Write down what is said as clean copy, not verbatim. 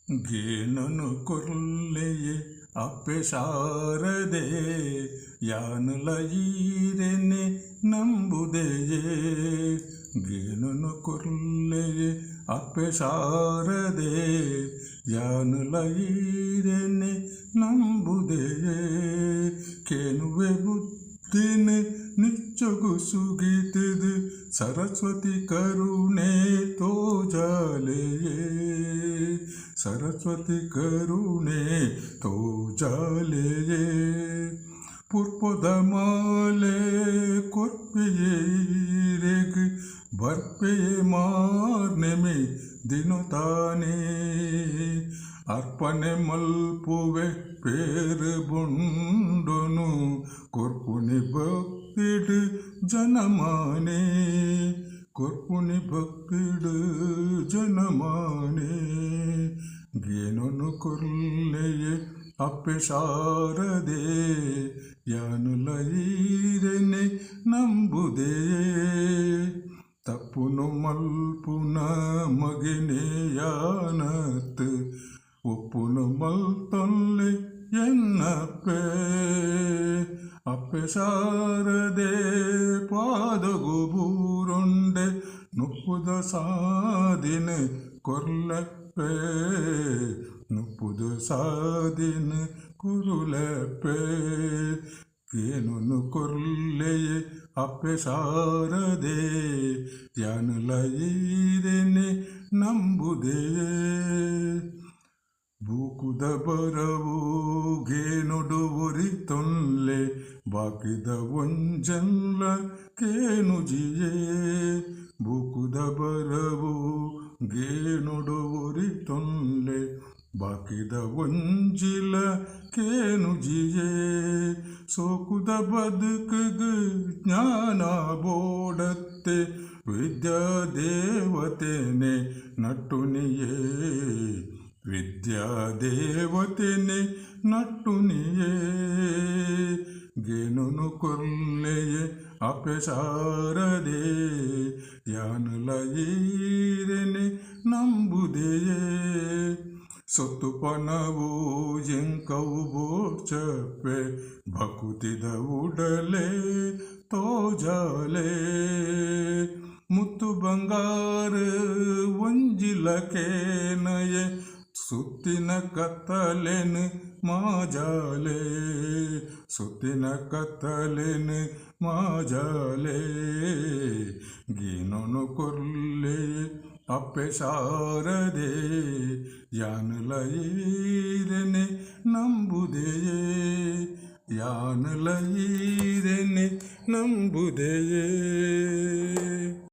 ಗೇಣನು ಕೊರ್ಲೆಯೇ ಅಪ್ಪೆ ಶಾರದೆ ಯಾನುಲ ಈರೆನೆ ನಂಬುದೆಯೇ ಗೇಣನು ಕೊರ್ಲೆಯೇ ಅಪ್ಪೆ ಶಾರದೆ ಯಾನುಲ ಈರೆನೆ ನಂಬುದೆಯೇ ಕೇನುವೆ ಬುದ್ಧಿನೆ ನಿಚ್ಚಗು ಸುಗಿತಿದು ಸರಸ್ವತಿ ಕರುಣೆ ತೋಜಾಲೆಯೇ ಸರಸ್ವತಿ ಕರುಣೆ ತೋಜಾಲೆಯೇ ಪುರ್ಪದ ಮಾಲೆ ಕೊರ್ಪೆಯೇ ರೆಗ್ ಬರ್ಪೆಯೇ ಮಾರ್ನೆಮೆ ದಿನತಾನೆ ಅರ್ಪಣೆ ಮಲ್ಪುವೆ ಪೇರು ಬುಂಡನು ಕೊರ್ಪುನಿ ಭಕ್ತಿಡು ಜನಮಾನೆ ಕೊರ್ಪುನಿ ಭಕ್ತಿಡು ಜನಮಾನೆ ಗೇಣನು ಕೊರ್ಲೆಯೇ ಅಪ್ಪೆ ಶಾರದೆ ಯಾನುಲ ಈರೆನೆ ನಂಬುದೆಯೇ ತಪ್ಪುನು ಮಲ್ಪುನ ಮಗನೆ ಯಾನತ್ ಒಪ್ಪುನು ಮಲ್ತೊಲ್ಲೆ ಎನ್ನಪ್ಪೆ ಅಪ್ಪೆ ಶಾರದೆ ಪಾದಗು ಬೂರೊಂಡೆ ನುಪ್ಪುದ ಸಾದಿನ ಕೊರ್ಲೆಪ್ಪೆ ನುಪ್ಪುದ ಸಾದಿನ ಕುರುಲೆಪ್ಪೆ ಗೇಣನು ಕೊರ್ಲೆಯೇ ಅಪ್ಪೆ ಶಾರದೆ ಯಾನುಲ ಈರೆನೆ ನಂಬುದೆಯೇ ಬೂಕುದ ಬರವು ಗೇಣುಡು ಒರಿತೊನ್ಲೆ ಬಾಕಿದ ಒಂಜನ್ಲ ಕೇನುಜಿಯೇ ಬೂಕುದ ಬರವು ಗೇಣುಡು ಒರಿತೊನ್ಲೆ ಬಾಕಿದ ಒಂಜಿಲ ಕೇನುಜಿಯೇ ಸೋಕುದ ಬದುಕುಗು ಜ್ಞಾನ ಬೋಡತ್ತೆ ವಿದ್ಯಾ ದೇವತೆನೆ ನಟ್ಟುನಿಯೇ ವಿದ್ಯಾ ದೇವತೆನೆ ನಟ್ಟುನಿಯೇ ಗೇಣನು ಕೊರ್ಲೆಯೇ ಅಪ್ಪೆ ಶಾರದೆ ಯಾನುಲ ಈರೆನೆ ನಂಬುದೆಯೇ ಸೊತ್ತು ಪನವು ಎಂಕವು ಬೋರ್ಚಪ್ಪೆ ಭಕುತಿದ ಉಡಲೆ ತೋಜಾಲೆ ಮುತ್ತು ಬಂಗಾರ ಒಂಜಿಲ ಕೇನಯೆ ಸುತ್ತಿನ ಕತ್ತಲೆನು ಮಾಜಾಲೆ ಸುತ್ತಿನ ಕತ್ತಲೆನು ಮಾಜಾಲೆ ಗೇಣನು ಕೊರ್ಲೆಯೇ ಅಪ್ಪೆ ಶಾರದೆ ಯಾನುಲ ಈರೆನೆ ನಂಬುದೆಯೇ ಯಾನುಲ ಈರೆನೆ ನಂಬುದೆಯೇ